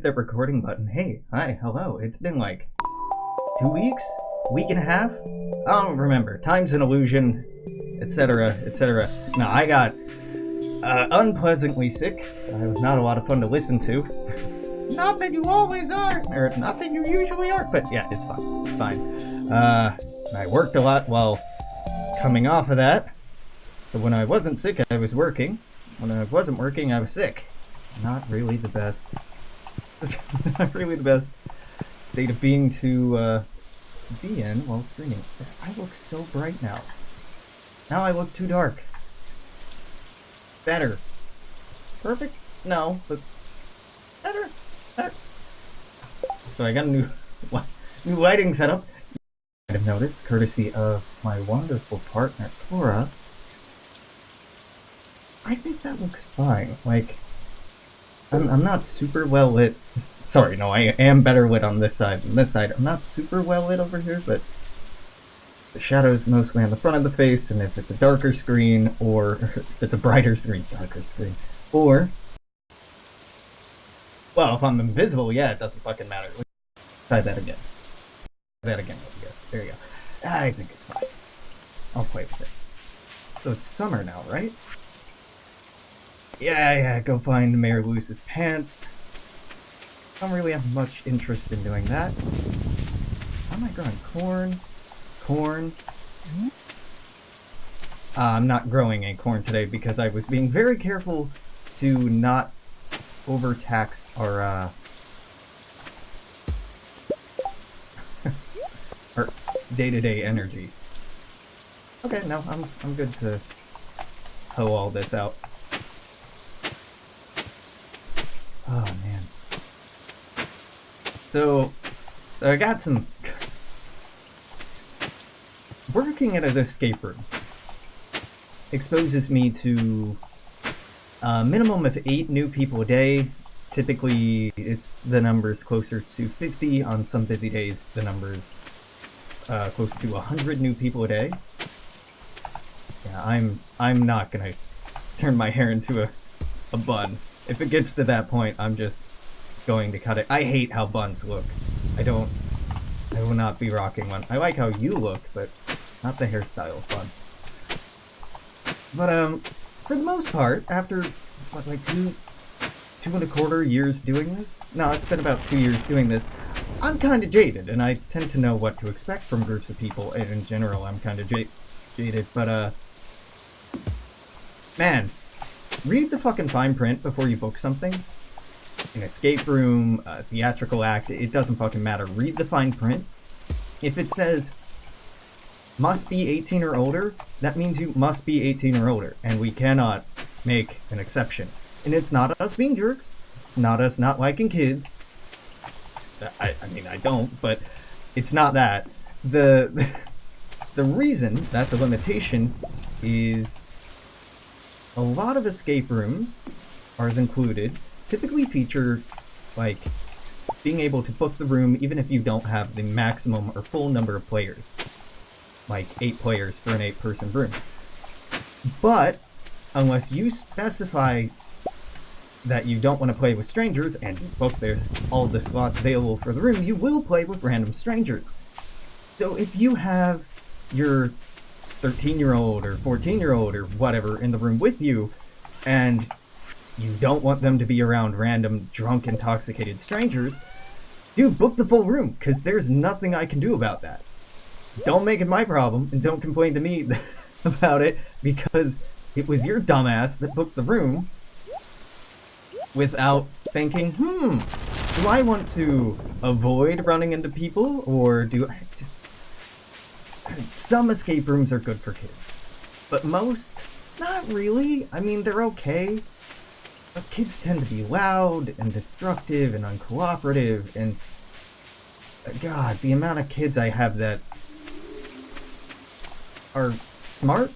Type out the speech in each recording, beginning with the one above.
hit that recording button. Hey, hi, hello. It's been like 2 weeks? Week and a half? I don't remember. Time's an illusion, etc., etc. No, I got unpleasantly sick. It was not a lot of fun to listen to. Not that you always are, or not that you usually are, but yeah, it's fine. It's fine. I worked a lot while coming off of that. So when I wasn't sick, I was working. When I wasn't working, I was sick. Not really the best. Not really the best state of being to be in while streaming. I look so bright now. Now I look too dark. Better. Perfect? No, but better. Better. So I got a new lighting setup. You might have noticed, courtesy of my wonderful partner, Cora. I think that looks fine. Like, I'm not super well lit. Sorry, no, I am better lit on this side than this side. I'm not super well lit over here, but the shadow's mostly on the front of the face, and if it's a darker screen, or if it's a brighter screen, darker screen, or, well, if I'm invisible, yeah, it doesn't fucking matter. Try that again. Try that again, I guess. There you go. I think it's fine. I'll play with it. So it's summer now, right? Yeah, go find Mayor Lewis's pants. Don't really have much interest in doing that. How am I growing? Corn. I'm not growing any corn today because I was being very careful to not overtax our our day-to-day energy. Okay, no, I'm good to hoe all this out. Oh man. So I got some working at an escape room exposes me to a minimum of 8 new people a day. Typically it's the numbers closer to 50. On some busy days the numbers close to 100 new people a day. Yeah, I'm not gonna turn my hair into a bun. If it gets to that point, I'm just going to cut it. I hate how buns look. I will not be rocking one. I like how you look, but not the hairstyle fun. But, for the most part, after, what, like two and a quarter years doing this? No, it's been about 2 years doing this. I'm kind of jaded, and I tend to know what to expect from groups of people, and in general, I'm kind of jaded, but, man, read the fucking fine print before you book something. An escape room, a theatrical act, it doesn't fucking matter. Read the fine print. If it says, must be 18 or older, that means you must be 18 or older, and we cannot make an exception. And it's not us being jerks, it's not us not liking kids. I mean, I don't, but it's not that. The reason that's a limitation is a lot of escape rooms, ours included, typically feature, like, being able to book the room even if you don't have the maximum or full number of players. Like 8 players for an 8-person room. But, unless you specify that you don't want to play with strangers and you book all the slots available for the room, you will play with random strangers. So if you have your 13-year-old or 14-year-old or whatever in the room with you, and you don't want them to be around random drunk, intoxicated strangers, dude, book the full room, because there's nothing I can do about that. Don't make it my problem, and don't complain to me about it, because it was your dumbass that booked the room without thinking, do I want to avoid running into people, or do I just... Some escape rooms are good for kids, but most, not really. I mean, they're okay, but kids tend to be loud and destructive and uncooperative, and God, the amount of kids I have that are smart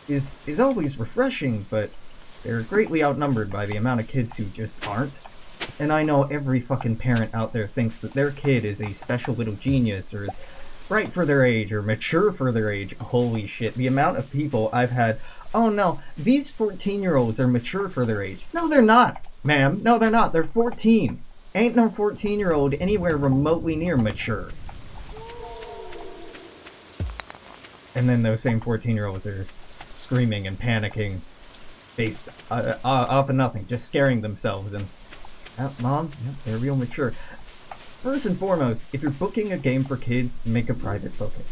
is always refreshing, but they're greatly outnumbered by the amount of kids who just aren't. And I know every fucking parent out there thinks that their kid is a special little genius, or is bright for their age, or mature for their age. Holy shit, the amount of people I've had, oh no, these 14-year-olds are mature for their age. No, they're not. Ma'am, no they're not, they're 14. Ain't no 14-year-old anywhere remotely near mature. And then those same 14-year-olds are screaming and panicking based off of nothing, just scaring themselves. And Mom, they're real mature. First and foremost, if you're booking a game for kids, make a private booking.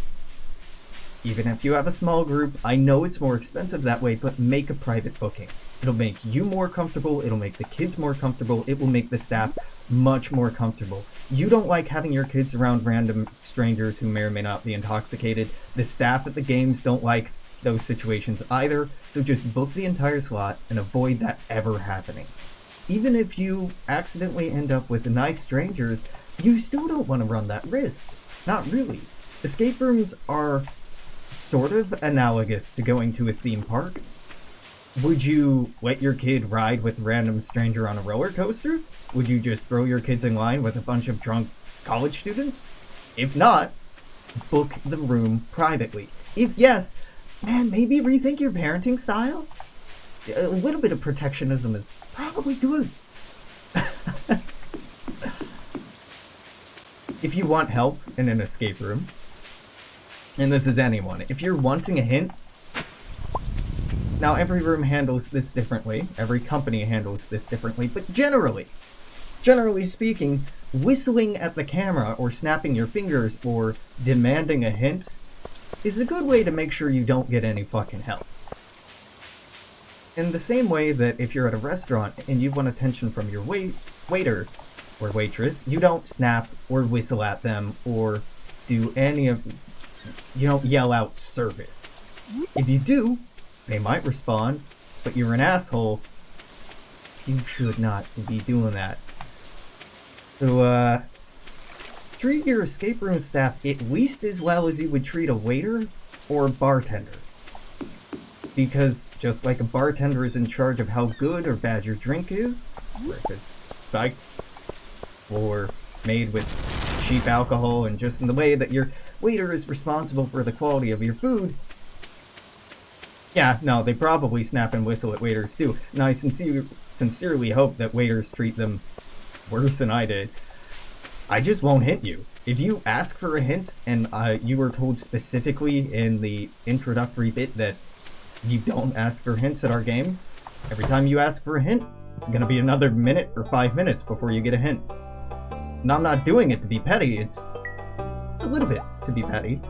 Even if you have a small group, I know it's more expensive that way, but make a private booking. It'll make you more comfortable, it'll make the kids more comfortable, it will make the staff much more comfortable. You don't like having your kids around random strangers who may or may not be intoxicated. The staff at the games don't like those situations either, so just book the entire slot and avoid that ever happening. Even if you accidentally end up with nice strangers, you still don't want to run that risk. Not really. Escape rooms are sort of analogous to going to a theme park. Would you let your kid ride with a random stranger on a roller coaster? Would you just throw your kids in line with a bunch of drunk college students? If not, book the room privately. If yes, man, maybe rethink your parenting style? A little bit of protectionism is probably good. If you want help in an escape room, and this is anyone, if you're wanting a hint, now every room handles this differently, every company handles this differently, but generally speaking, whistling at the camera or snapping your fingers or demanding a hint is a good way to make sure you don't get any fucking help. In the same way that if you're at a restaurant and you want attention from your waiter or waitress, you don't snap or whistle at them or do any of... you don't yell out service. If you do, they might respond, but you're an asshole. You should not be doing that. So, treat your escape room staff at least as well as you would treat a waiter or a bartender. Because just like a bartender is in charge of how good or bad your drink is, or if it's spiked, or made with cheap alcohol, and just in the way that your waiter is responsible for the quality of your food, yeah, no, they probably snap and whistle at waiters too. Now, I sincerely hope that waiters treat them worse than I did. I just won't hint you. If you ask for a hint, and you were told specifically in the introductory bit that you don't ask for hints at our game, every time you ask for a hint, it's gonna be another minute or 5 minutes before you get a hint. And I'm not doing it to be petty, it's a little bit to be petty,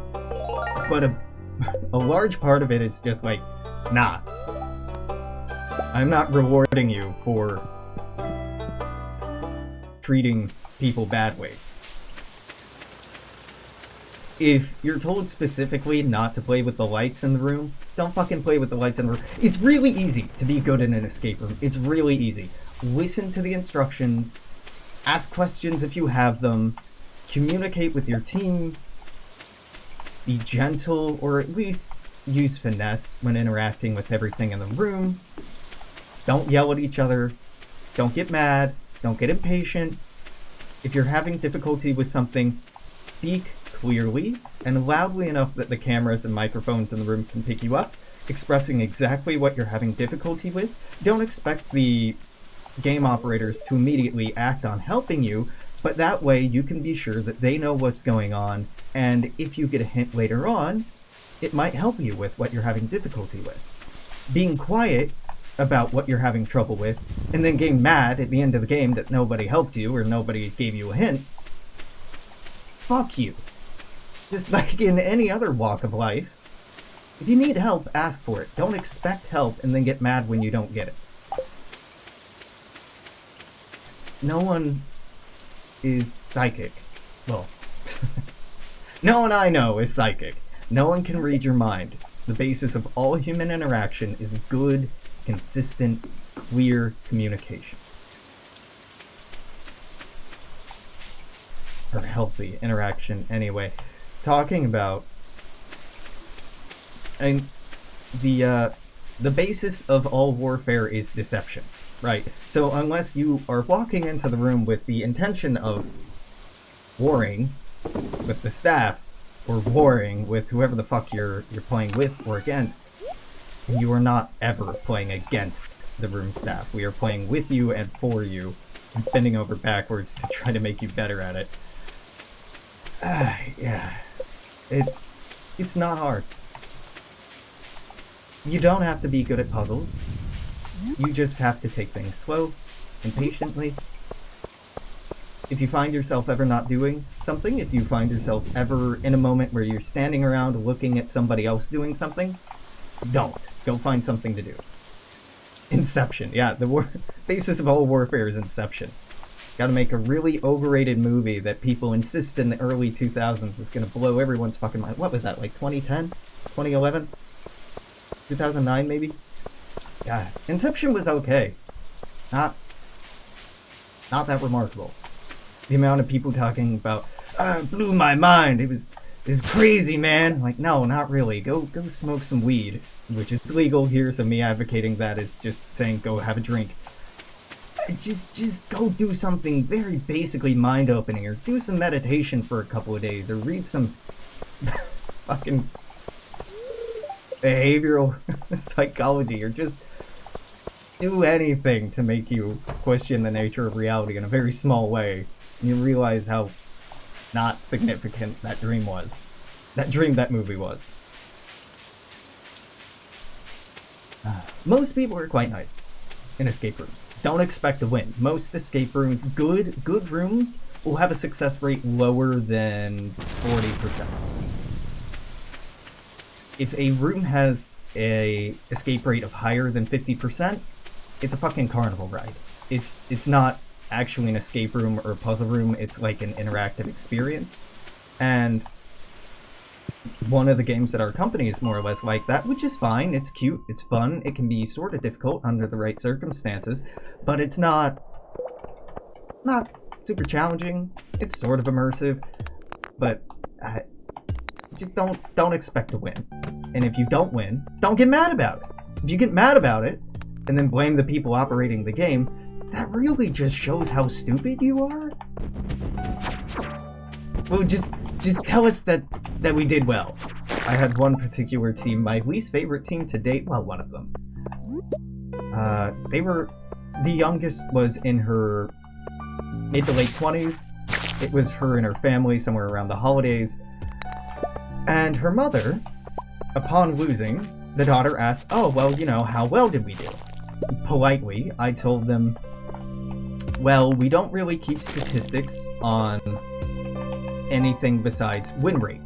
but a large part of it is just like, nah, I'm not rewarding you for treating people badly. If you're told specifically not to play with the lights in the room, don't fucking play with the lights in the room. It's really easy to be good in an escape room. It's really easy. Listen to the instructions, ask questions if you have them, communicate with your team, be gentle, or at least use finesse when interacting with everything in the room. Don't yell at each other. Don't get mad. Don't get impatient. If you're having difficulty with something, speak clearly and loudly enough that the cameras and microphones in the room can pick you up, expressing exactly what you're having difficulty with. Don't expect the game operators to immediately act on helping you, but that way you can be sure that they know what's going on, and if you get a hint later on, it might help you with what you're having difficulty with. Being quiet about what you're having trouble with, and then getting mad at the end of the game that nobody helped you or nobody gave you a hint, fuck you. Just like in any other walk of life, if you need help, ask for it. Don't expect help and then get mad when you don't get it. No one is psychic. Well, no one I know is psychic. No one can read your mind. The basis of all human interaction is good, consistent, clear communication. Or healthy interaction, anyway. Talking about, the basis of all warfare is deception, right? So unless you are walking into the room with the intention of warring with the staff, or warring with whoever the fuck you're playing with or against, you are not ever playing against the room staff. We are playing with you and for you, and bending over backwards to try to make you better at it. Yeah. It's not hard. You don't have to be good at puzzles. You just have to take things slow and patiently. If you find yourself ever not doing something, if you find yourself ever in a moment where you're standing around looking at somebody else doing something, don't. Go find something to do. Inception. Yeah, the basis of all warfare is Inception. Gotta make a really overrated movie that people insist in the early 2000s is gonna blow everyone's fucking mind. What was that, like 2010? 2011? 2009 maybe? Yeah, Inception was okay. Not that remarkable. The amount of people talking about, it blew my mind, it was crazy, man. Like, no, not really. Go smoke some weed, which is legal here, so me advocating that is just saying go have a drink. Just go do something very basically mind-opening, or do some meditation for a couple of days, or read some fucking behavioral psychology, or just do anything to make you question the nature of reality in a very small way, and you realize how not significant that dream was. That movie was. Most people are quite nice in escape rooms. Don't expect to win. Most escape rooms, good rooms, will have a success rate lower than 40%. If a room has a escape rate of higher than 50%, it's a fucking carnival ride. It's not actually an escape room or a puzzle room, it's like an interactive experience. And one of the games at our company is more or less like that, which is fine, it's cute, it's fun, it can be sort of difficult under the right circumstances, but it's not super challenging, it's sort of immersive, but just don't expect to win. And if you don't win, don't get mad about it. If you get mad about it, and then blame the people operating the game, that really just shows how stupid you are. Well, just tell us that we did well. I had one particular team, my least favorite team to date, well, one of them. The youngest was in her mid to late 20s. It was her and her family somewhere around the holidays. And her mother, upon losing, the daughter asked, oh, well, you know, how well did we do? Politely, I told them, well, we don't really keep statistics on anything besides win rate,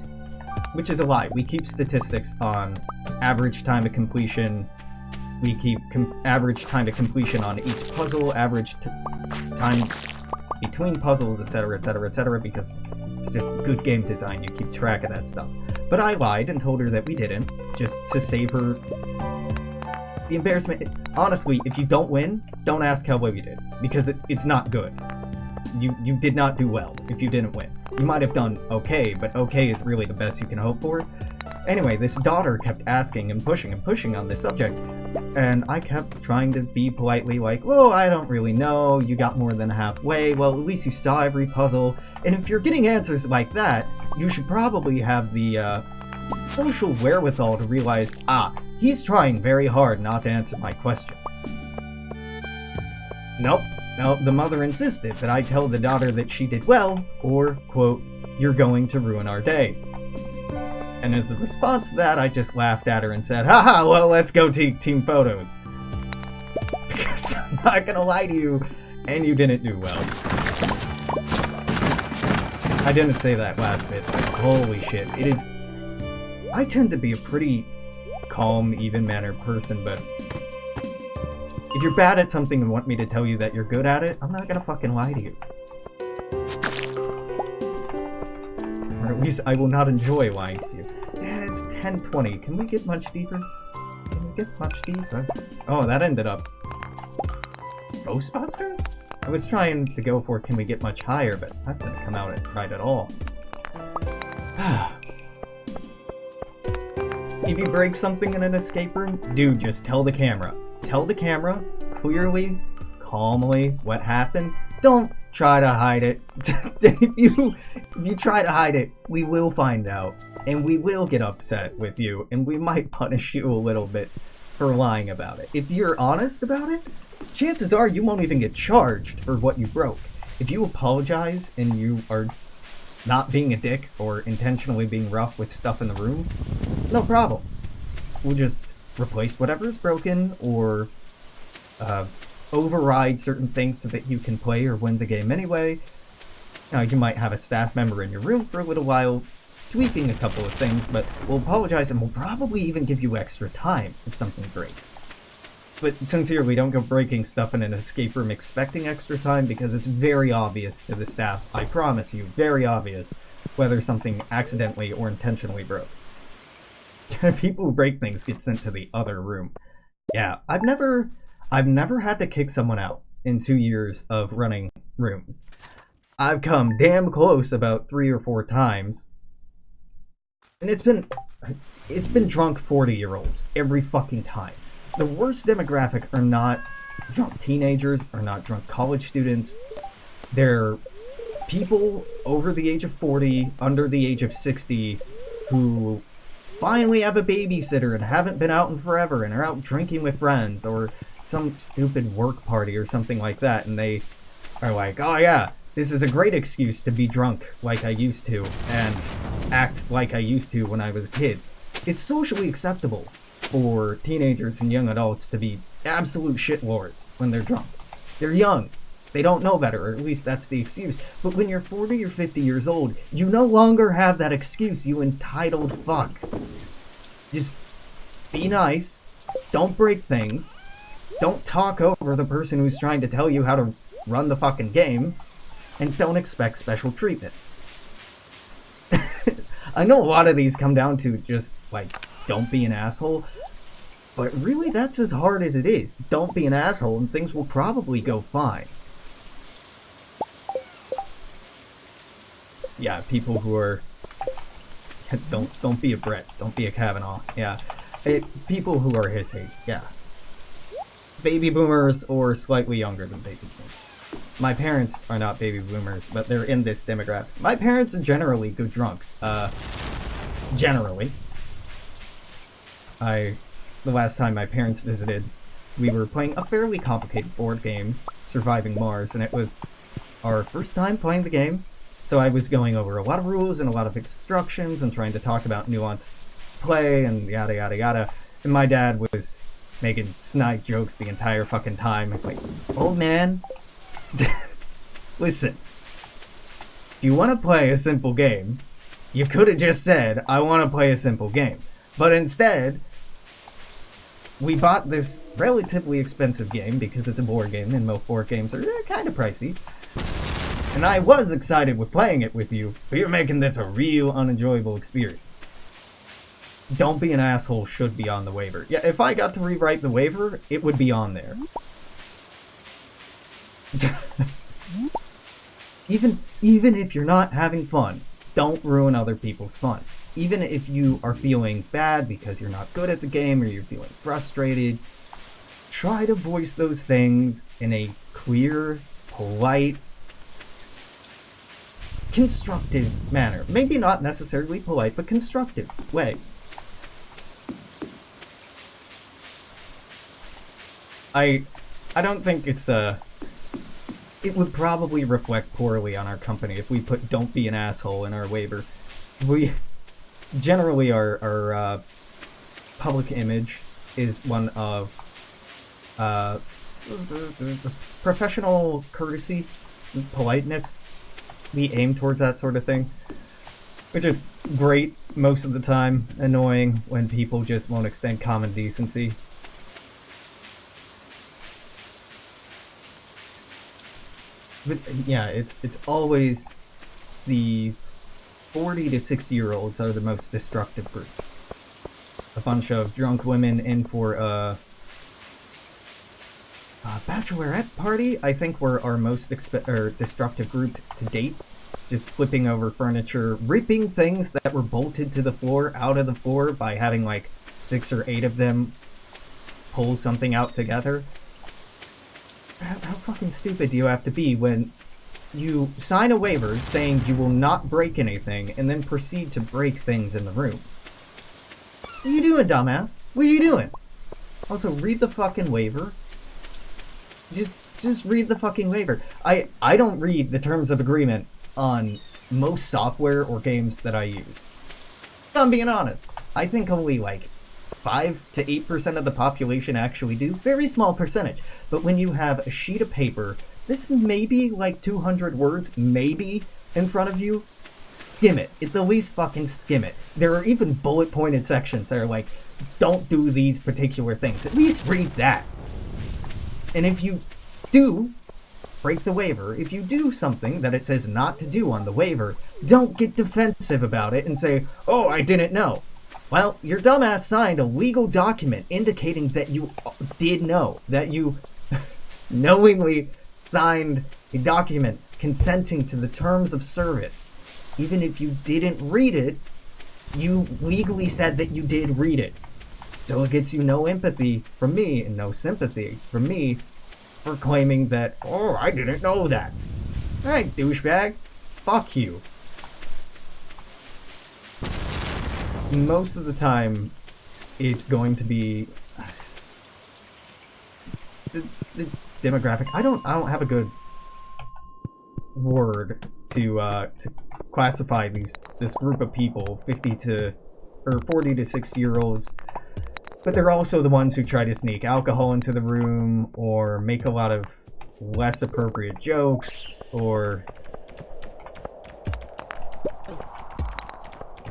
which is a lie. We keep statistics on average time to completion, we keep average time to completion on each puzzle, average time between puzzles, etc., etc., etc., because it's just good game design, you keep track of that stuff. But I lied and told her that we didn't, just to save her the embarrassment. Honestly, if you don't win, don't ask how well you did, because it's not good. You did not do well if you didn't win. You might have done okay, but okay is really the best you can hope for. Anyway, this daughter kept asking and pushing on this subject, and I kept trying to be politely like, well, I don't really know, you got more than halfway, well, at least you saw every puzzle, and if you're getting answers like that, you should probably have the social wherewithal to realize, he's trying very hard not to answer my question. Nope, the mother insisted that I tell the daughter that she did well, or, quote, you're going to ruin our day. And as a response to that, I just laughed at her and said, haha, well, let's go take team photos. Because I'm not gonna lie to you, and you didn't do well. I didn't say that last bit, but holy shit, it is... I tend to be a pretty calm, even-mannered person, but if you're bad at something and want me to tell you that you're good at it, I'm not gonna fucking lie to you. Or at least I will not enjoy lying to you. Yeah, it's 10:20. Can we get much deeper? Can we get much deeper? Oh, that ended up... Ghostbusters? I was trying to go for can we get much higher, but that didn't come out right at all. If you break something in an escape room, dude, just tell the camera. Tell the camera, clearly, calmly, what happened. Don't try to hide it. If you try to hide it, we will find out. And we will get upset with you. And we might punish you a little bit. for lying about it. If you're honest about it, chances are you won't even get charged for what you broke. If you apologize and you are not being a dick or intentionally being rough with stuff in the room, it's no problem. We'll just replace whatever's broken or override certain things so that you can play or win the game anyway. You might have a staff member in your room for a little while, tweaking a couple of things, but we'll apologize and we'll probably even give you extra time if something breaks. But sincerely, don't go breaking stuff in an escape room expecting extra time, because it's very obvious to the staff, I promise you, very obvious, whether something accidentally or intentionally broke. People who break things get sent to the other room. Yeah, I've never had to kick someone out in 2 years of running rooms. I've come damn close about 3 or 4 times. And it's been drunk 40-year-olds every fucking time. The worst demographic are not drunk teenagers, are not drunk college students. They're people over the age of 40, under the age of 60, who finally have a babysitter and haven't been out in forever and are out drinking with friends or some stupid work party or something like that, and they are like, oh yeah, this is a great excuse to be drunk like I used to and act like I used to when I was a kid. It's socially acceptable for teenagers and young adults to be absolute shitlords when they're drunk. They're young. They don't know better, or at least that's the excuse. But when you're 40 or 50 years old, you no longer have that excuse, you entitled fuck. Just be nice. Don't break things. Don't talk over the person who's trying to tell you how to run the fucking game. And don't expect special treatment. I know a lot of these come down to just, like, don't be an asshole. But really, that's as hard as it is. Don't be an asshole and things will probably go fine. Yeah, people who are... Don't be a Brett. Don't be a Kavanaugh. Yeah. People who are his age. Yeah. Baby boomers or slightly younger than baby boomers. My parents are not baby boomers, but they're in this demographic. My parents are generally good drunks. Generally. The last time my parents visited, we were playing a fairly complicated board game, Surviving Mars, and it was our first time playing the game. So I was going over a lot of rules and a lot of instructions and trying to talk about nuanced play and yada yada yada. And my dad was making snide jokes the entire fucking time. Like, old man, listen, if you want to play a simple game, you could have just said, I want to play a simple game. But instead, we bought this relatively expensive game because it's a board game and most board games are kind of pricey. And I was excited with playing it with you, but you're making this a real unenjoyable experience. Don't be an asshole should be on the waiver. Yeah, if I got to rewrite the waiver, it would be on there. Even if you're not having fun, don't ruin other people's fun. Even if you are feeling bad because you're not good at the game or you're feeling frustrated, try to voice those things in a clear, polite, constructive manner. Maybe not necessarily polite, but constructive way. I don't think it's it would probably reflect poorly on our company if we put "don't be an asshole" in our waiver. We generally our public image is one of professional courtesy, politeness. We aim towards that sort of thing, which is great most of the time, annoying when people just won't extend common decency. But yeah, it's always the 40 to 60-year-olds are the most destructive groups. A bunch of drunk women in for a bachelorette party, I think, were our most destructive group to date. Just flipping over furniture, ripping things that were bolted to the floor out of the floor by having like 6 or 8 of them pull something out together. How fucking stupid do you have to be when you sign a waiver saying you will not break anything and then proceed to break things in the room? What are you doing, dumbass? What are you doing? Also, read the fucking waiver. Just read the fucking waiver. I don't read the terms of agreement on most software or games that I use. If I'm being honest. I think only like 5 to 8% of the population actually do. Very small percentage. But when you have a sheet of paper, this may be like 200 words, maybe, in front of you, skim it. At the least fucking skim it. There are even bullet pointed sections that are like, don't do these particular things. At least read that. And if you do break the waiver, if you do something that it says not to do on the waiver, don't get defensive about it and say, oh, I didn't know. Well, your dumbass signed a legal document indicating that you did know, that you knowingly signed a document consenting to the terms of service. Even if you didn't read it, you legally said that you did read it. Still gets you no empathy from me and no sympathy from me for claiming that, oh, I didn't know that. Alright, douchebag. Fuck you. Most of the time, it's going to be the demographic. I don't have a good word to classify this group of people, 40 to 60-year-olds. But they're also the ones who try to sneak alcohol into the room, or make a lot of less appropriate jokes, or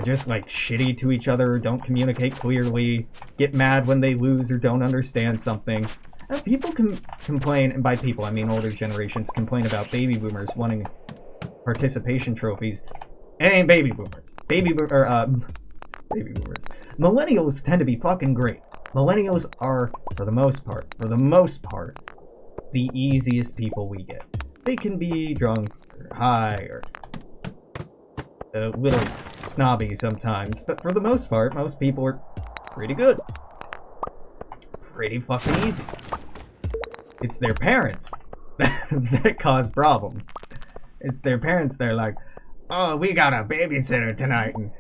just like shitty to each other, don't communicate clearly, get mad when they lose or don't understand something. People can complain, and by people I mean older generations, complain about baby boomers wanting participation trophies. It ain't baby boomers. Baby boomers. Millennials tend to be fucking great. Millennials are, for the most part, the easiest people we get. They can be drunk, or high, or a little snobby sometimes, but for the most part, most people are pretty good. Pretty fucking easy. It's their parents that cause problems. It's their parents that are like, oh, we got a babysitter tonight, and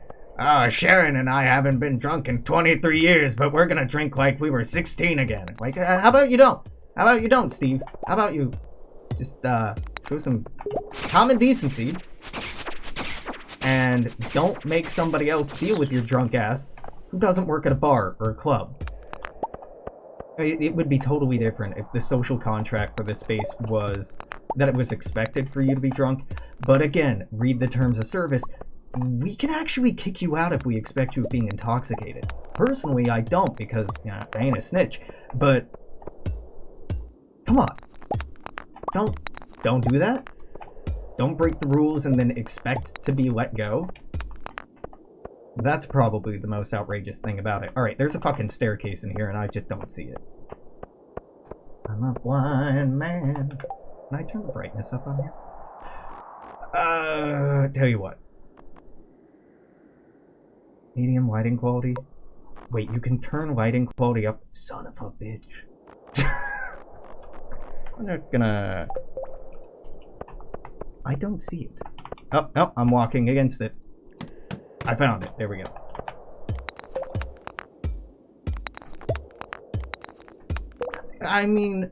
Sharon and I haven't been drunk in 23 years, but we're gonna drink like we were 16 again. Like, how about you don't? How about you don't, Steve? How about you just show some common decency and don't make somebody else deal with your drunk ass who doesn't work at a bar or a club. It would be totally different if the social contract for this space was that it was expected for you to be drunk. But again, read the terms of service. We can actually kick you out if we expect you being intoxicated. Personally, I don't, because, you know, I ain't a snitch. But come on, don't do that. Don't break the rules and then expect to be let go. That's probably the most outrageous thing about it. Alright, there's a fucking staircase in here and I just don't see it. I'm a blind man. Can I turn the brightness up on here? Tell you what. Medium lighting quality? Wait, you can turn lighting quality up? Son of a bitch. I'm not gonna... I don't see it. Oh, no, I'm walking against it. I found it. There we go. I mean,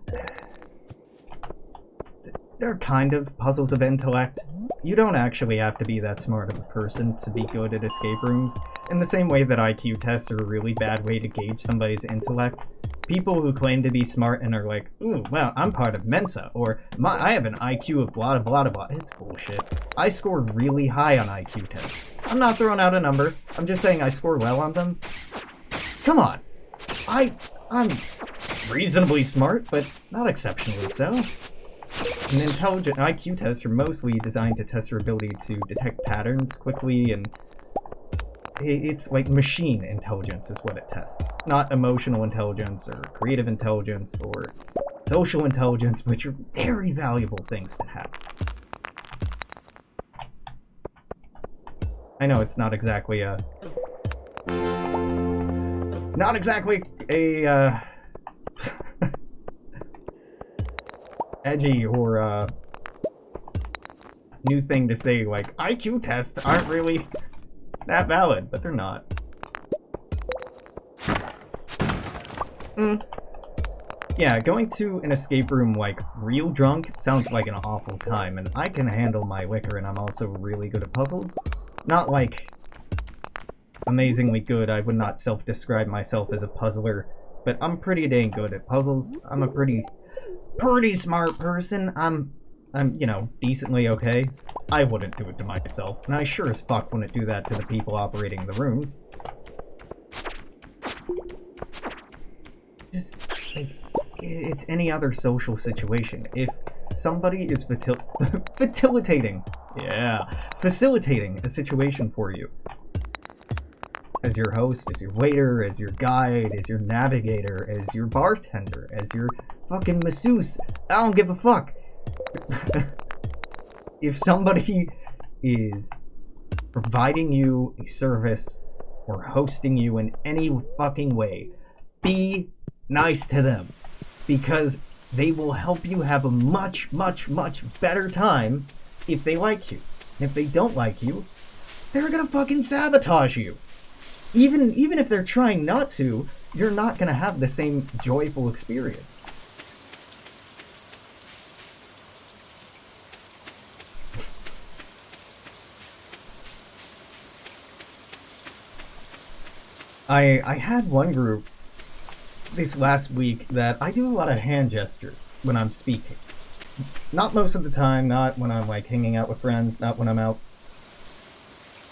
they're kind of puzzles of intellect. You don't actually have to be that smart of a person to be good at escape rooms. In the same way that IQ tests are a really bad way to gauge somebody's intellect. People who claim to be smart and are like, ooh, well, I'm part of Mensa, or I have an IQ of blah blah blah blah. It's bullshit. I score really high on IQ tests. I'm not throwing out a number. I'm just saying I score well on them. Come on. I'm reasonably smart, but not exceptionally so. An intelligent IQ tests are mostly designed to test your ability to detect patterns quickly, and it's like machine intelligence is what it tests. Not emotional intelligence, or creative intelligence, or social intelligence, which are very valuable things to have. I know it's not exactly a... edgy or new thing to say, like, IQ tests aren't really that valid, but they're not. Yeah, going to an escape room, like, real drunk sounds like an awful time, and I can handle my liquor, and I'm also really good at puzzles. Not, like, amazingly good. I would not self-describe myself as a puzzler, but I'm pretty dang good at puzzles. I'm a pretty smart person. I'm, you know, decently okay. I wouldn't do it to myself, and I sure as fuck wouldn't do that to the people operating the rooms. Just, like, it's any other social situation. If somebody is facilitating a situation for you, as your host, as your waiter, as your guide, as your navigator, as your bartender, as your fucking masseuse, I don't give a fuck. If somebody is providing you a service or hosting you in any fucking way, be nice to them, because they will help you have a much, much, much better time if they like you. And if they don't like you, they're gonna fucking sabotage you. Even if they're trying not to, you're not gonna have the same joyful experience. I had one group this last week that I do a lot of hand gestures when I'm speaking. Not most of the time, not when I'm like hanging out with friends, not when I'm out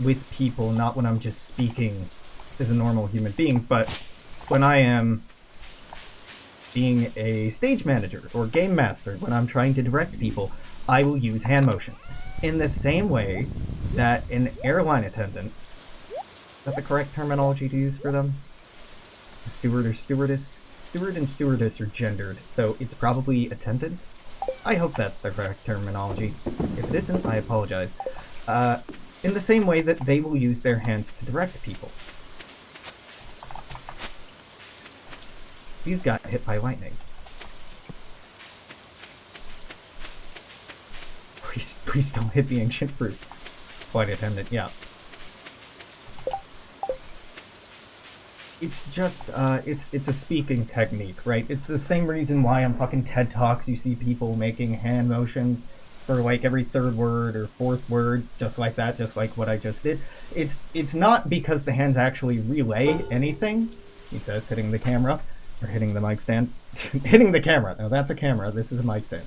with people, not when I'm just speaking as a normal human being, but when I am being a stage manager or game master, when I'm trying to direct people, I will use hand motions. In the same way that an airline attendant, is that the correct terminology to use for them? A steward or stewardess? Steward and stewardess are gendered, so it's probably attendant? I hope that's the correct terminology. If it isn't, I apologize. In the same way that they will use their hands to direct people. These got hit by lightning. Please don't hit the ancient fruit. Flight attendant, yeah. It's just, it's a speaking technique, right? It's the same reason why on fucking TED Talks you see people making hand motions for like every third word or fourth word, just like that, just like what I just did. It's not because the hands actually relay anything, he says, hitting the camera, or hitting the mic stand. Hitting the camera. No, that's a camera, this is a mic stand.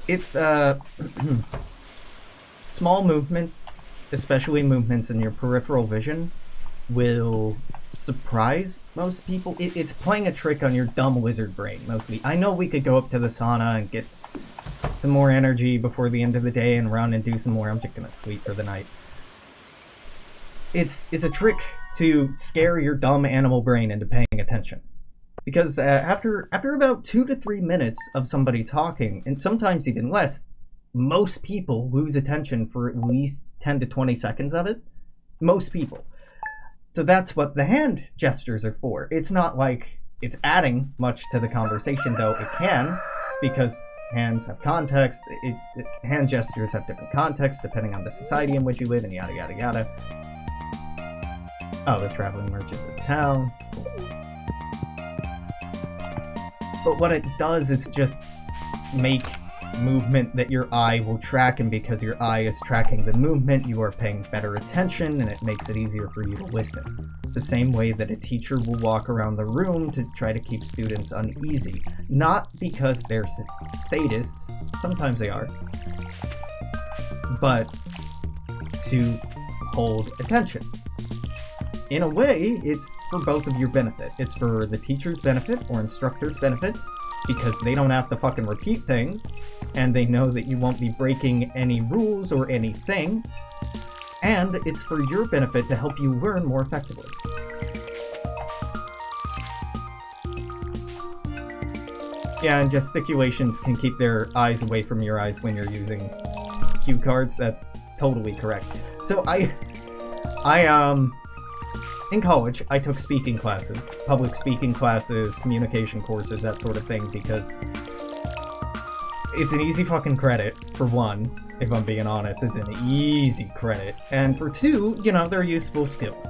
It's, small movements, especially movements in your peripheral vision, will surprise most people. It's playing a trick on your dumb lizard brain, mostly. I know we could go up to the sauna and get some more energy before the end of the day and run and do some more. I'm just gonna sleep for the night. It's a trick to scare your dumb animal brain into paying attention. Because after about 2 to 3 minutes of somebody talking, and sometimes even less, most people lose attention for at least 10 to 20 seconds of it. Most people. So that's what the hand gestures are for. It's not like it's adding much to the conversation, though it can, because hands have context. Hand gestures have different contexts depending on the society in which you live, and yada yada yada. Oh, the traveling merchants of town. Cool. But what it does is just make movement that your eye will track, and because your eye is tracking the movement, you are paying better attention, and it makes it easier for you to listen. It's the same way that a teacher will walk around the room to try to keep students uneasy. Not because they're sadists, sometimes they are, but to hold attention. In a way, it's for both of your benefit. It's for the teacher's benefit or instructor's benefit, because they don't have to fucking repeat things, and they know that you won't be breaking any rules or anything, and it's for your benefit to help you learn more effectively. Yeah, and gesticulations can keep their eyes away from your eyes when you're using cue cards. That's totally correct. So in college, I took speaking classes, public speaking classes, communication courses, that sort of thing, because it's an easy fucking credit, for one, if I'm being honest. It's an easy credit. And for two, you know, they're useful skills.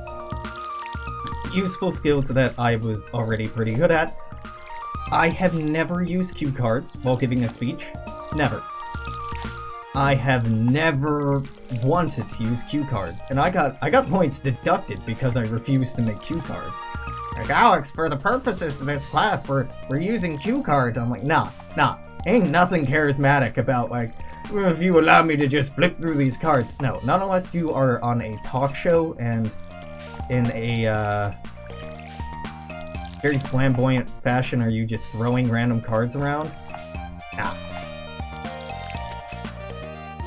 Useful skills that I was already pretty good at, I have never used cue cards while giving a speech. Never. I have never wanted to use cue cards, and I got points deducted because I refused to make cue cards. Like, Alex, for the purposes of this class, we're using cue cards. I'm like, nah, ain't nothing charismatic about, like, well, if you allow me to just flip through these cards. No, not unless you are on a talk show and in a very flamboyant fashion are you just throwing random cards around. Nah.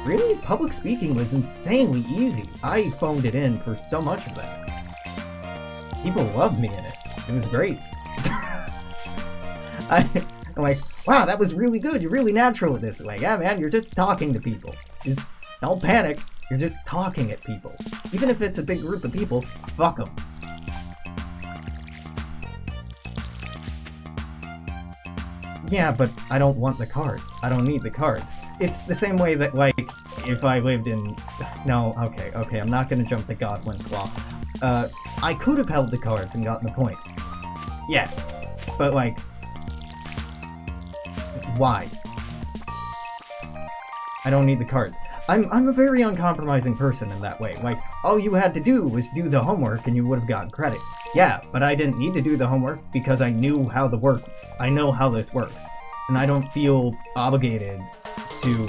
Really? Public speaking was insanely easy. I phoned it in for so much of that. People loved me in it. It was great. I'm like, wow, that was really good. You're really natural at this. Like, yeah, man, you're just talking to people. Just don't panic. You're just talking at people. Even if it's a big group of people, fuck them. Yeah, but I don't want the cards. I don't need the cards. It's the same way that, like, if I lived in... No, okay, I'm not gonna jump to Godwin's Law. I could have held the cards and gotten the points. Yeah, but, like... Why? I don't need the cards. I'm a very uncompromising person in that way. Like, all you had to do was do the homework and you would have gotten credit. Yeah, but I didn't need to do the homework because I knew how I know how this works. And I don't feel obligated to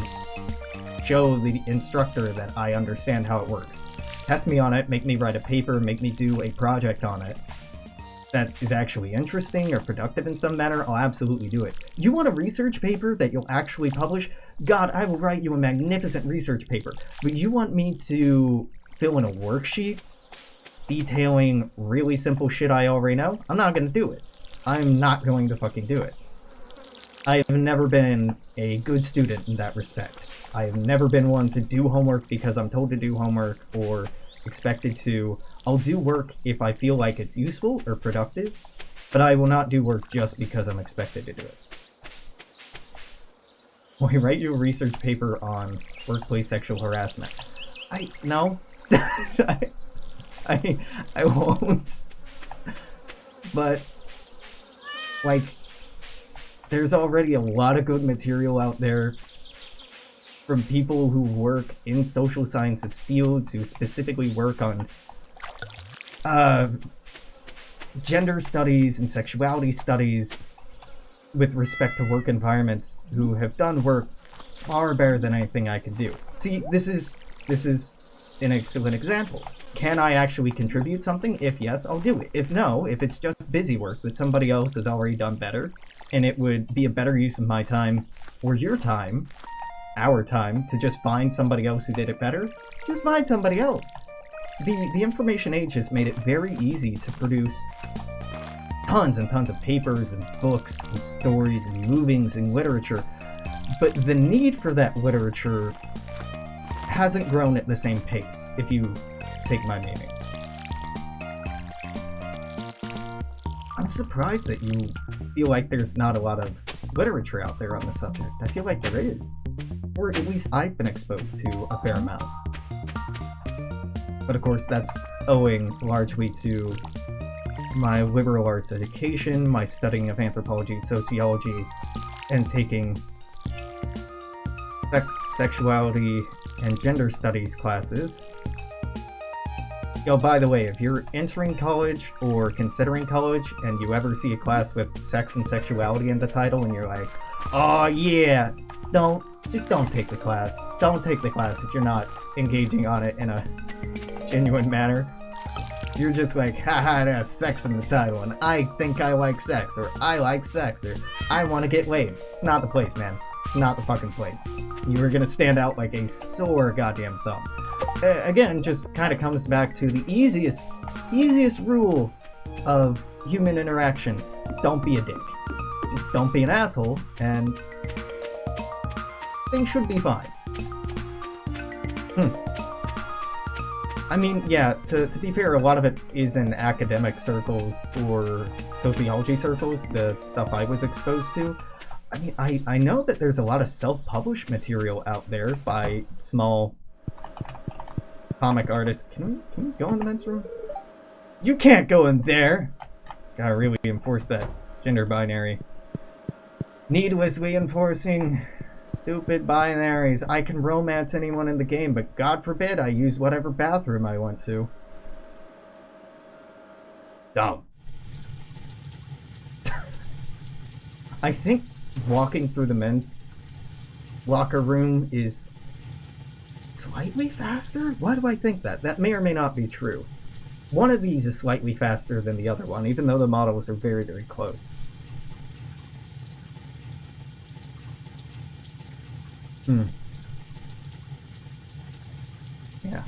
show the instructor that I understand how it works. Test me on it, make me write a paper, make me do a project on it that is actually interesting or productive in some manner, I'll absolutely do it. You want a research paper that you'll actually publish? God, I will write you a magnificent research paper. But you want me to fill in a worksheet detailing really simple shit I already know? I'm not gonna do it. I'm not going to fucking do it. I have never been a good student in that respect. I have never been one to do homework because I'm told to do homework or expected to. I'll do work if I feel like it's useful or productive, but I will not do work just because I'm expected to do it. Will I write you a research paper on workplace sexual harassment? No. I won't. But, like, there's already a lot of good material out there from people who work in social sciences fields, who specifically work on gender studies and sexuality studies with respect to work environments, who have done work far better than anything I could do. See, this is an excellent example. Can I actually contribute something? If yes, I'll do it. If no, if it's just busy work that somebody else has already done better, and it would be a better use of my time, or your time, our time, to just find somebody else who did it better, just find somebody else. The information age has made it very easy to produce tons and tons of papers and books and stories and movings and literature, but the need for that literature hasn't grown at the same pace, if you take my meaning. I'm surprised that you feel like there's not a lot of literature out there on the subject. I feel like there is. Or at least I've been exposed to a fair amount. But of course, that's owing largely to my liberal arts education, my studying of anthropology and sociology, and taking sex, sexuality, and gender studies classes. Yo, by the way, if you're entering college or considering college and you ever see a class with sex and sexuality in the title and you're like, oh yeah, just don't take the class. Don't take the class if you're not engaging on it in a genuine manner. You're just like, haha, there's sex in the title, and I think I like sex, or I like sex, or I want to get laid. It's not the place, man. It's not the fucking place. You are gonna stand out like a sore goddamn thumb. Again, just kind of comes back to the easiest rule of human interaction. Don't be a dick. Just don't be an asshole, and things should be fine. I mean, yeah, to be fair, a lot of it is in academic circles or sociology circles, the stuff I was exposed to. I mean, I know that there's a lot of self-published material out there by small comic artists. Can we go in the men's room? You can't go in there! Gotta really enforce that gender binary. Needlessly enforcing stupid binaries. I can romance anyone in the game, but God forbid I use whatever bathroom I want to. Dumb. I think walking through the men's locker room is slightly faster? Why do I think that? That may or may not be true. One of these is slightly faster than the other one, even though the models are very, very close. Yeah.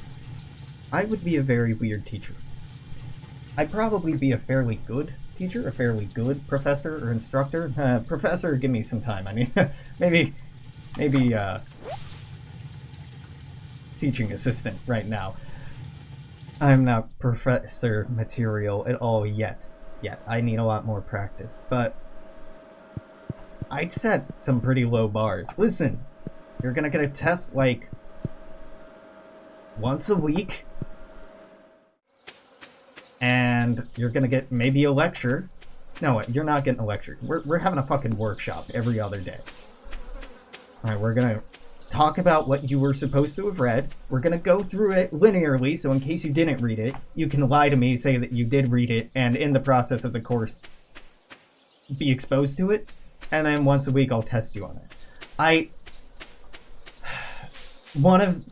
I would be a very weird teacher. I'd probably be a fairly good teacher, a fairly good professor or instructor. Professor, give me some time. I mean, maybe, teaching assistant right now. I'm not professor material at all yet. I need a lot more practice, but I'd set some pretty low bars. Listen, you're gonna get a test like once a week, and you're gonna get maybe a lecture. No, you're not getting a lecture. We're having a fucking workshop every other day. Alright, we're gonna talk about what you were supposed to have read. We're gonna go through it linearly, so in case you didn't read it, you can lie to me, say that you did read it, and in the process of the course, be exposed to it, and then once a week I'll test you on it. One of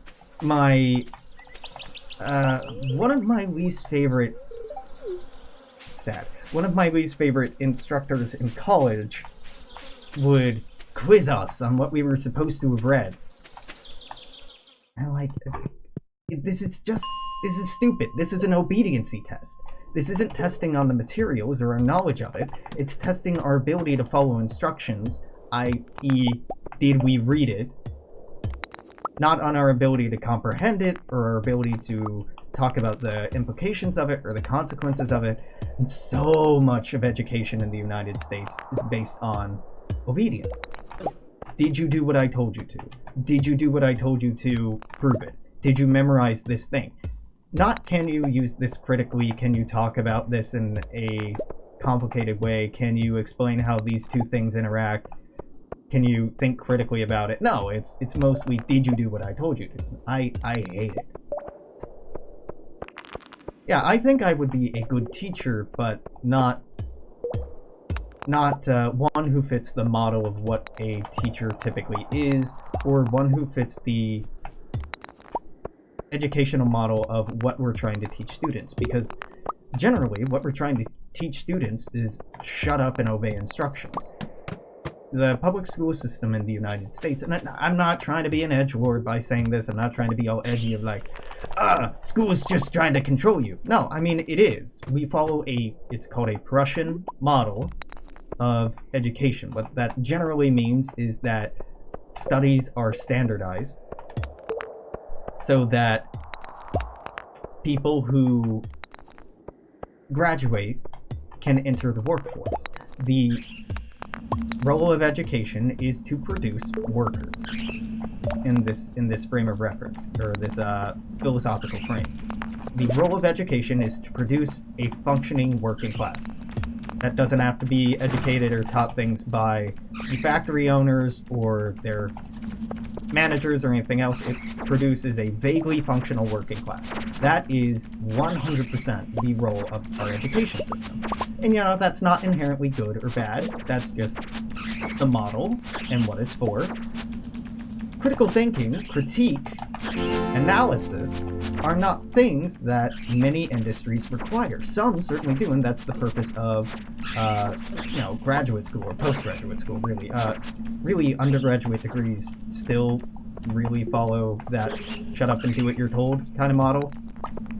my least favorite instructors in college would quiz us on what we were supposed to have read. And like, this is stupid. This is an obediency test. This isn't testing on the materials or our knowledge of it. It's testing our ability to follow instructions, i.e., did we read it? Not on our ability to comprehend it, or our ability to talk about the implications of it, or the consequences of it. And so much of education in the United States is based on obedience. Did you do what I told you to? Did you do what I told you to prove it? Did you memorize this thing? Not can you use this critically, can you talk about this in a complicated way, can you explain how these two things interact, can you think critically about it? No, it's mostly, did you do what I told you to? I hate it. Yeah, I think I would be a good teacher, but not one who fits the model of what a teacher typically is, or one who fits the educational model of what we're trying to teach students, because generally what we're trying to teach students is shut up and obey instructions. The public school system in the United States, and I'm not trying to be an edgelord by saying this, I'm not trying to be all edgy of like, school's just trying to control you. No, I mean, it is. We follow it's called a Prussian model of education. What that generally means is that studies are standardized so that people who graduate can enter the workforce. The role of education is to produce workers in this frame of reference, or this philosophical frame. The role of education is to produce a functioning working class. That doesn't have to be educated or taught things by the factory owners or their managers or anything else. It produces a vaguely functional working class. That is 100% the role of our education system. And you know, that's not inherently good or bad. That's just the model and what it's for. Critical thinking, critique, analysis are not things that many industries require. Some certainly do, and that's the purpose of, graduate school or postgraduate school, really. Really, undergraduate degrees still really follow that shut up and do what you're told kind of model,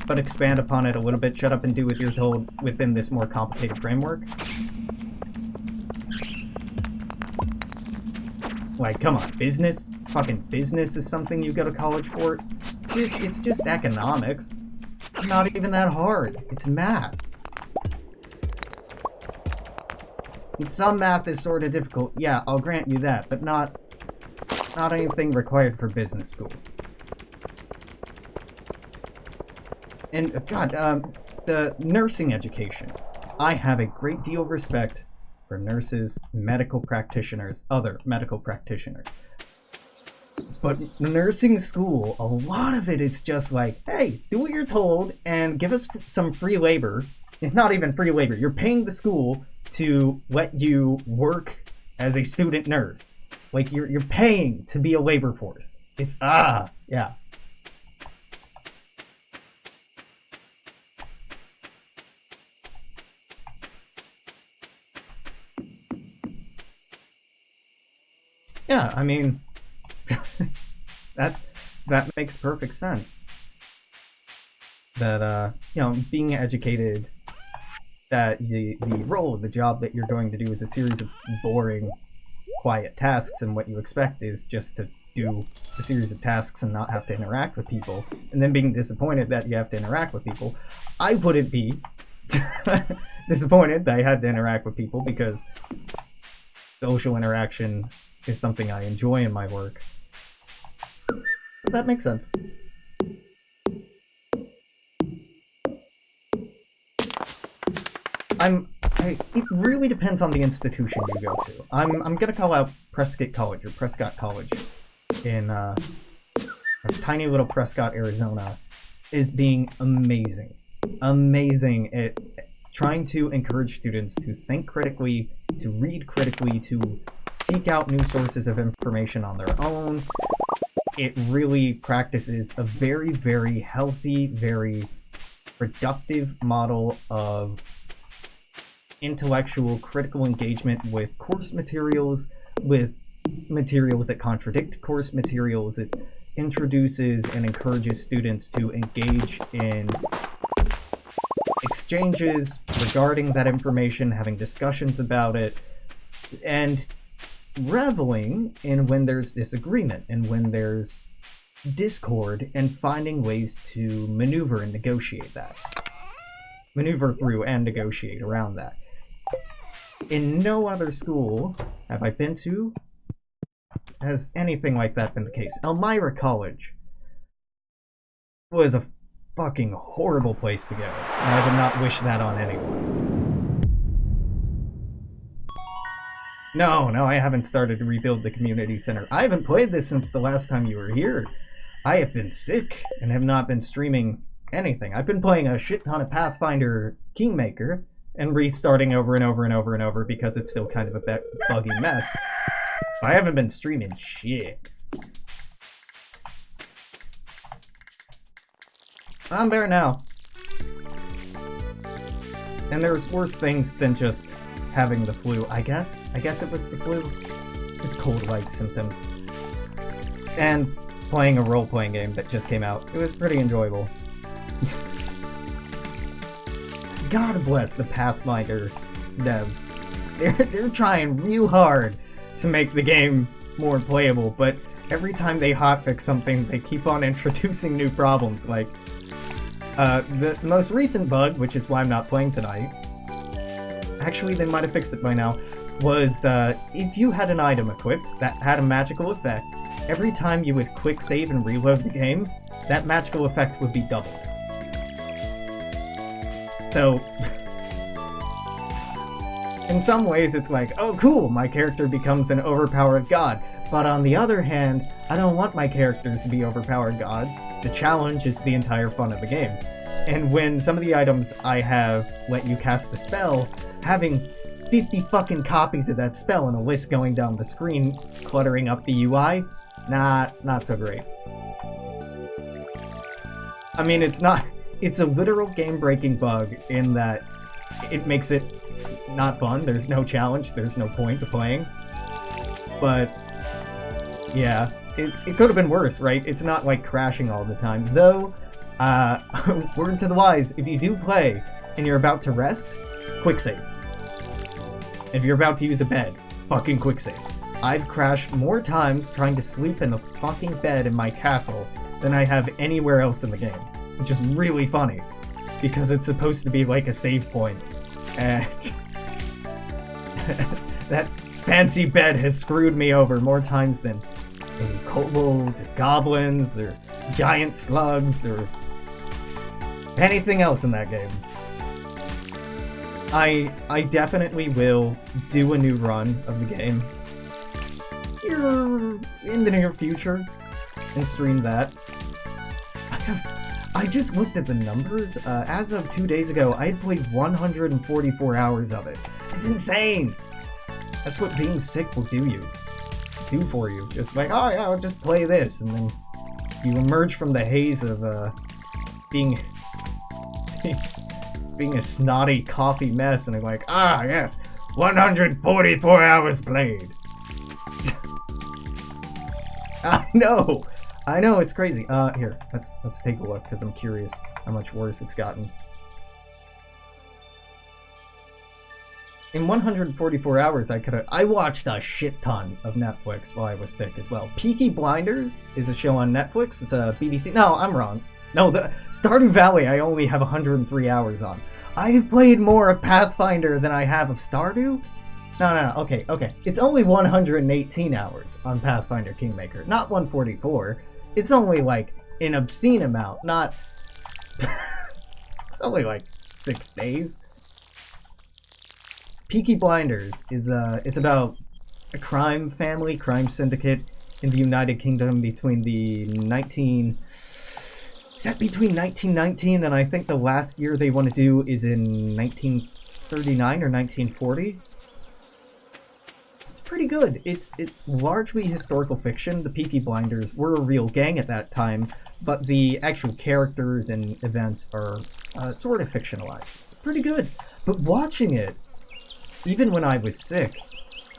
but expand upon it a little bit, shut up and do what you're told within this more complicated framework. Like, come on, business? Fucking business is something you go to college for? It's just economics. Not even that hard. It's math. And some math is sort of difficult. Yeah, I'll grant you that, but not anything required for business school. And, God, the nursing education. I have a great deal of respect for nurses medical practitioners, other medical practitioners. But nursing school, a lot of it, it's just like, hey, do what you're told and give us some free labor. It's not even free labor. You're paying the school to let you work as a student nurse. Like, you're paying to be a labor force. It's, yeah. Yeah, I mean, that makes perfect sense. That, you know, being educated, that the role of the job that you're going to do is a series of boring, quiet tasks, and what you expect is just to do a series of tasks and not have to interact with people, and then being disappointed that you have to interact with people. I wouldn't be disappointed that I had to interact with people, because social interaction is something I enjoy in my work. But that makes sense. It really depends on the institution you go to. I'm gonna call out Prescott College in tiny little Prescott, Arizona, is being amazing. Amazing at trying to encourage students to think critically, to read critically, to seek out new sources of information on their own. It really practices a very, very healthy, very productive model of intellectual, critical engagement with course materials, with materials that contradict course materials. It introduces and encourages students to engage in exchanges regarding that information, having discussions about it, and reveling in when there's disagreement and when there's discord, and finding ways to maneuver and negotiate that. Maneuver through and negotiate around that. In no other school have I been to has anything like that been the case. Elmira College was a fucking horrible place to go, and I would not wish that on anyone. No, I haven't started to rebuild the community center. I haven't played this since the last time you were here. I have been sick and have not been streaming anything. I've been playing a shit ton of Pathfinder Kingmaker and restarting over and over and over and over because it's still kind of a buggy mess. I haven't been streaming shit. I'm there now. And there's worse things than just having the flu, I guess. I guess it was the flu. Just cold-like symptoms. And playing a role-playing game that just came out. It was pretty enjoyable. God bless the Pathfinder devs. They're trying real hard to make the game more playable, but every time they hotfix something, they keep on introducing new problems. Like, the most recent bug, which is why I'm not playing tonight, actually they might have fixed it by now, was if you had an item equipped that had a magical effect, every time you would quick save and reload the game, that magical effect would be doubled. So, in some ways it's like, oh cool, my character becomes an overpowered god. But on the other hand, I don't want my characters to be overpowered gods. The challenge is the entire fun of the game. And when some of the items I have let you cast a spell, having 50 fucking copies of that spell and a list going down the screen, cluttering up the UI, not so great. I mean, it's a literal game-breaking bug in that it makes it not fun. There's no challenge, there's no point to playing. But yeah, it could have been worse, right? It's not like crashing all the time. Though, word to the wise, if you do play and you're about to rest, quick save. If you're about to use a bed, fucking quick save. I've crashed more times trying to sleep in the fucking bed in my castle than I have anywhere else in the game. Which is really funny, because it's supposed to be like a save point. And that fancy bed has screwed me over more times than maybe kobolds or goblins or giant slugs or anything else in that game. I definitely will do a new run of the game here in the near future and stream that. I just looked at the numbers. As of 2 days ago, I had played 144 hours of it. It's insane! That's what being sick will do for you. Just like, oh yeah, I'll just play this, and then you emerge from the haze of being a snotty coffee mess, and you're like, ah yes, 144 hours played. I know, it's crazy. Here, let's take a look, because I'm curious how much worse it's gotten. In 144 hours, I watched a shit ton of Netflix while I was sick as well. Peaky Blinders is a show on Netflix. It's a BBC. No, I'm wrong. No, the Stardew Valley I only have 103 hours on. I have played more of Pathfinder than I have of Stardew? No, okay. It's only 118 hours on Pathfinder Kingmaker, not 144. It's only like an obscene amount, not... It's only like 6 days. Peaky Blinders is it's about a crime syndicate in the United Kingdom between the 1919 and I think the last year they want to do is in 1939 or 1940. It's pretty good. It's largely historical fiction. The Peaky Blinders were a real gang at that time, but the actual characters and events are sort of fictionalized. It's pretty good. But watching it, even when I was sick,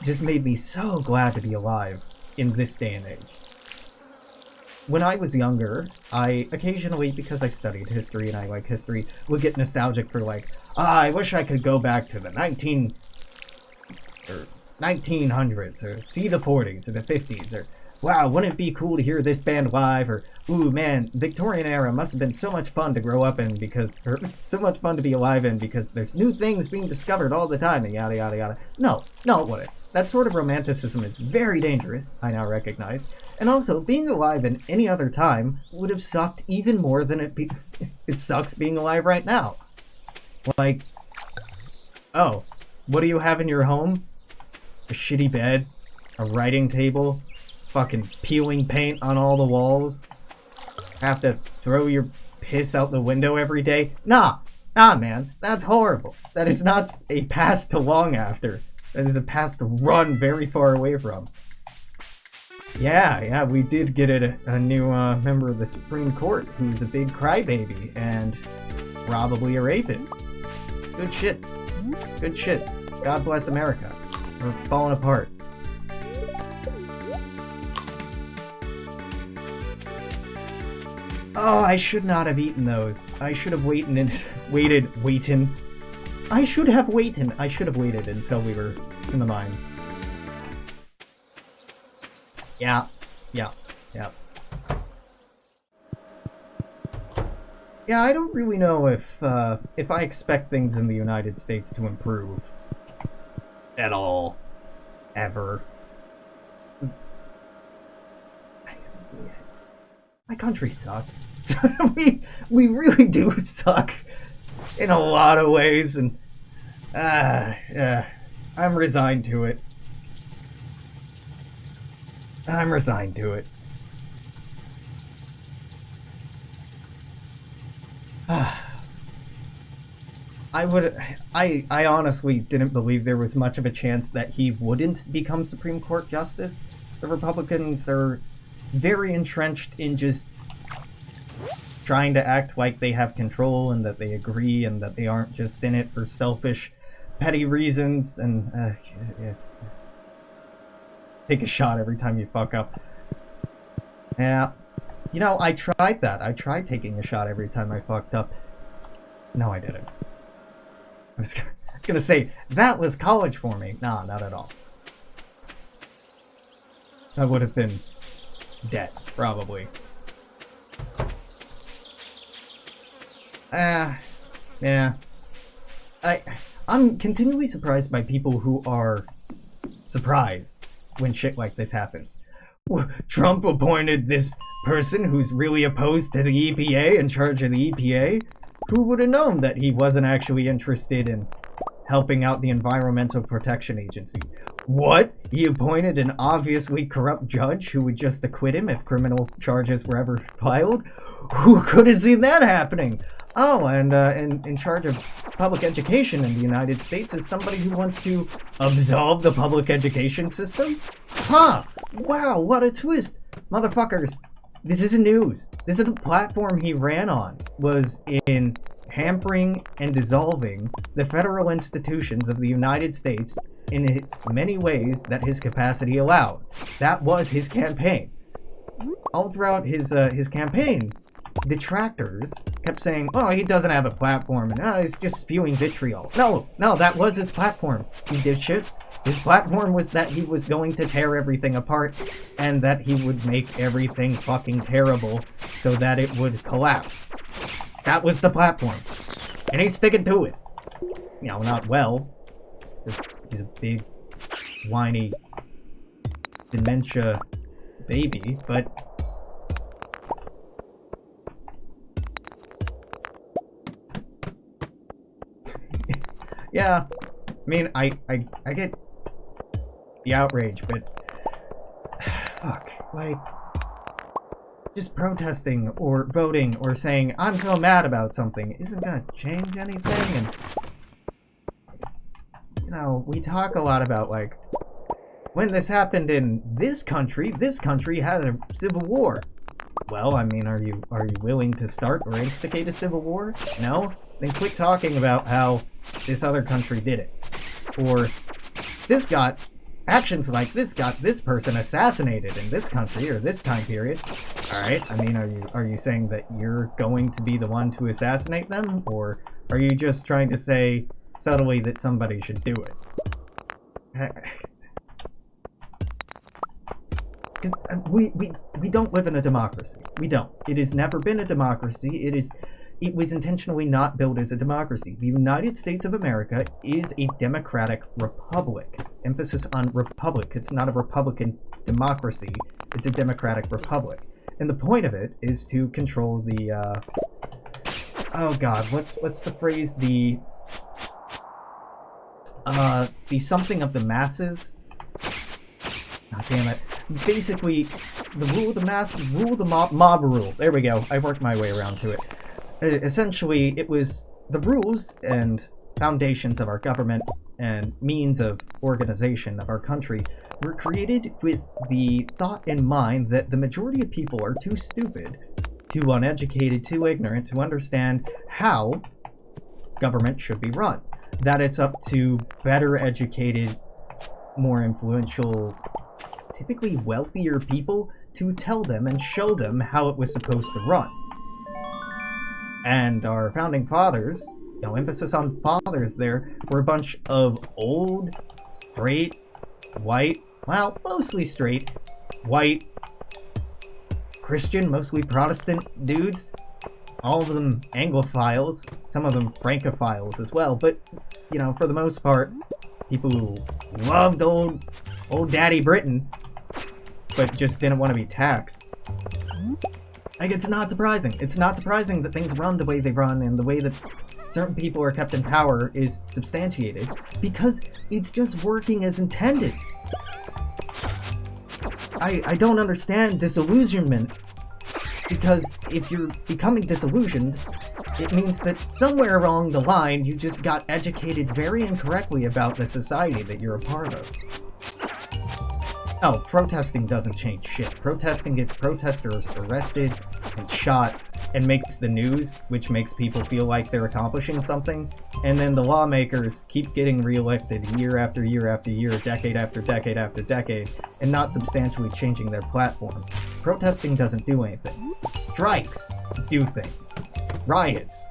just made me so glad to be alive in this day and age. When I was younger, I occasionally, because I studied history and I like history, would get nostalgic for like, I wish I could go back to the 1900s, or see the 40s or the 50s, or wow, wouldn't it be cool to hear this band live, or ooh man, Victorian era must have been so much fun to grow up in or so much fun to be alive in because there's new things being discovered all the time, and yada yada yada. No, it wouldn't. That sort of romanticism is very dangerous, I now recognize, and also being alive in any other time would have sucked even more than it sucks being alive right now. Like, oh, what do you have in your home? A shitty bed, a writing table, fucking peeling paint on all the walls, have to throw your piss out the window every day? Nah man, that's horrible. That is not a past to long after. That is a past to run very far away from. Yeah, we did get a new member of the Supreme Court who's a big crybaby and probably a rapist. Good shit. God bless America. We're falling apart. Oh, I should not have eaten those. I should have waited until we were in the mines. Yeah. Yeah, I don't really know if I expect things in the United States to improve. At all. Ever. My country sucks. we really do suck in a lot of ways, and I'm resigned to it. I honestly didn't believe there was much of a chance that he wouldn't become Supreme Court Justice. The Republicans are very entrenched in just trying to act like they have control and that they agree and that they aren't just in it for selfish, petty reasons, and take a shot every time you fuck up. Yeah. You know, I tried that. I tried taking a shot every time I fucked up. No, I didn't. I was gonna say, that was college for me. Nah, not at all. I would have been dead, probably. Yeah. I'm continually surprised by people who are surprised when shit like this happens. Trump appointed this person who's really opposed to the EPA in charge of the EPA? Who would have known that he wasn't actually interested in helping out the Environmental Protection Agency. What? He appointed an obviously corrupt judge who would just acquit him if criminal charges were ever filed? Who could have seen that happening? Oh, and in charge of public education in the United States is somebody who wants to absolve the public education system? Huh! Wow, what a twist! Motherfuckers, this isn't news. This is the platform he ran on, was in hampering and dissolving the federal institutions of the United States in as many ways that his capacity allowed. That was his campaign. All throughout his campaign, detractors kept saying, oh, he doesn't have a platform, and he's just spewing vitriol. No, that was his platform, you dipshits. His platform was that he was going to tear everything apart, and that he would make everything fucking terrible so that it would collapse. That was the platform. And he's sticking to it. You know, not well. He's a big, whiny, dementia baby, but yeah, I mean, I get the outrage, but fuck, like, just protesting or voting or saying, I'm so mad about something, isn't gonna change anything. And, you know, we talk a lot about, like, when this happened in this country had a civil war. Well, I mean, are you willing to start or instigate a civil war? No? Then quit talking about how this other country did it. Or actions like this got this person assassinated in this country or this time period. Alright, I mean, are you saying that you're going to be the one to assassinate them? Or are you just trying to say subtly that somebody should do it? Because we don't live in a democracy. We don't. It has never been a democracy. It was intentionally not built as a democracy. The United States of America is a democratic republic. Emphasis on republic. It's not a republican democracy. It's a democratic republic. And the point of it is to control the, oh god, what's the phrase? The something of the masses? God damn it. Basically, the rule of the masses, rule of the mob rule. There we go. I worked my way around to it. Essentially, it was the rules and foundations of our government and means of organization of our country were created with the thought in mind that the majority of people are too stupid, too uneducated, too ignorant to understand how government should be run. That it's up to better educated, more influential, typically wealthier people to tell them and show them how it was supposed to run. And our founding fathers, no emphasis on fathers there, were a bunch of old, straight, white, well, mostly straight, white, Christian, mostly Protestant dudes. All of them Anglophiles, some of them Francophiles as well, but, you know, for the most part, people who loved old Daddy Britain, but just didn't want to be taxed. Like, it's not surprising. It's not surprising that things run the way they run and the way that certain people are kept in power is substantiated, because it's just working as intended. I don't understand disillusionment, because if you're becoming disillusioned, it means that somewhere along the line you just got educated very incorrectly about the society that you're a part of. Oh, protesting doesn't change shit. Protesting gets protesters arrested and shot and makes the news, which makes people feel like they're accomplishing something. And then the lawmakers keep getting reelected year after year after year, decade after decade after decade, and not substantially changing their platforms. Protesting doesn't do anything. Strikes do things. Riots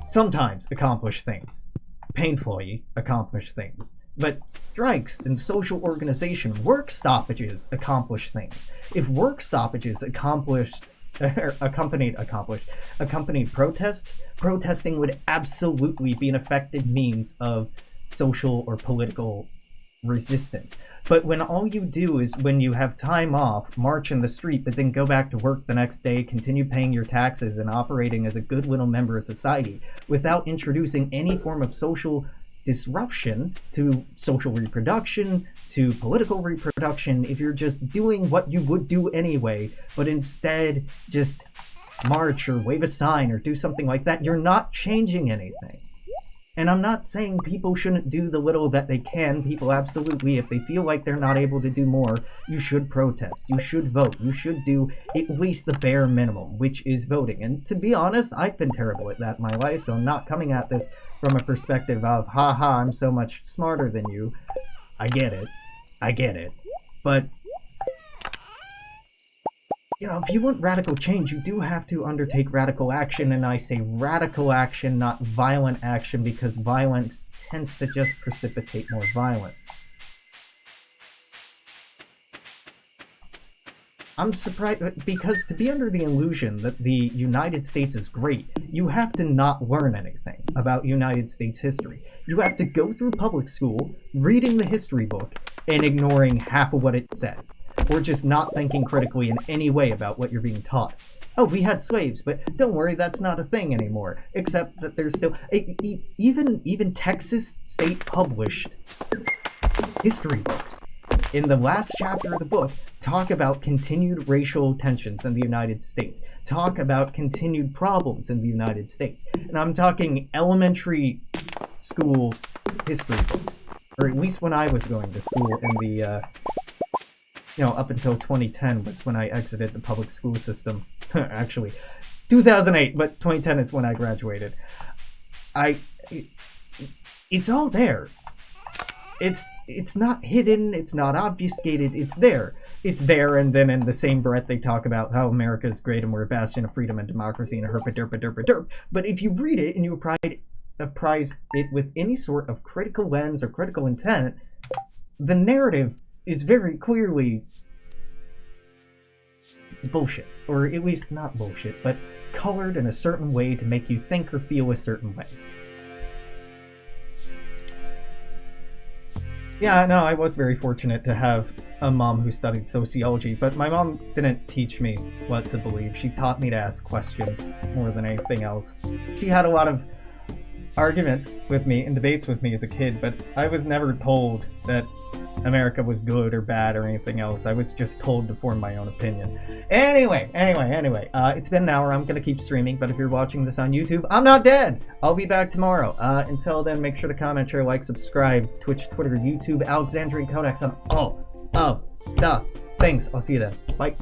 sometimes accomplish things. Painfully accomplish things. But strikes and social organization, work stoppages accomplish things. If work stoppages accompanied protests, protesting would absolutely be an effective means of social or political resistance. But when all you do is, when you have time off, march in the street, but then go back to work the next day, continue paying your taxes and operating as a good little member of society without introducing any form of social disruption to social reproduction, to political reproduction, if you're just doing what you would do anyway, but instead just march or wave a sign or do something like that, you're not changing anything. And I'm not saying people shouldn't do the little that they can. People absolutely, if they feel like they're not able to do more, you should protest. You should vote. You should do at least the bare minimum, which is voting. And to be honest, I've been terrible at that in my life, so I'm not coming at this from a perspective of, haha, I'm so much smarter than you. I get it. I get it. But, you know, if you want radical change, you do have to undertake radical action, and I say radical action, not violent action, because violence tends to just precipitate more violence. I'm surprised, because to be under the illusion that the United States is great, you have to not learn anything about United States history. You have to go through public school, reading the history book, and ignoring half of what it says. Or just not thinking critically in any way about what you're being taught. Oh, we had slaves, but don't worry, that's not a thing anymore. Except that there's still... Even Texas state published history books in the last chapter of the book talk about continued racial tensions in the United States. Talk about continued problems in the United States. And I'm talking elementary school history books. Or at least when I was going to school in the... you know, up until 2010 was when I exited the public school system. Actually, 2008, but 2010 is when I graduated. It's all there. It's not hidden, it's not obfuscated, it's there. It's there, and then in the same breath they talk about how America is great and we're a bastion of freedom and democracy and a herpa-derpa-derpa-derp. But if you read it and you apprise it with any sort of critical lens or critical intent, the narrative is very clearly bullshit. Or at least not bullshit, but colored in a certain way to make you think or feel a certain way. Yeah, no, I was very fortunate to have a mom who studied sociology, but my mom didn't teach me what to believe. She taught me to ask questions more than anything else. She had a lot of arguments with me and debates with me as a kid, but I was never told that America was good or bad or anything else. I was just told to form my own opinion. Anyway, it's been an hour. I'm gonna keep streaming, but if you're watching this on YouTube, I'm not dead! I'll be back tomorrow. Until then, make sure to comment, share, like, subscribe, Twitch, Twitter, YouTube, Alexandrian Codex on all of the things. I'll see you then. Bye.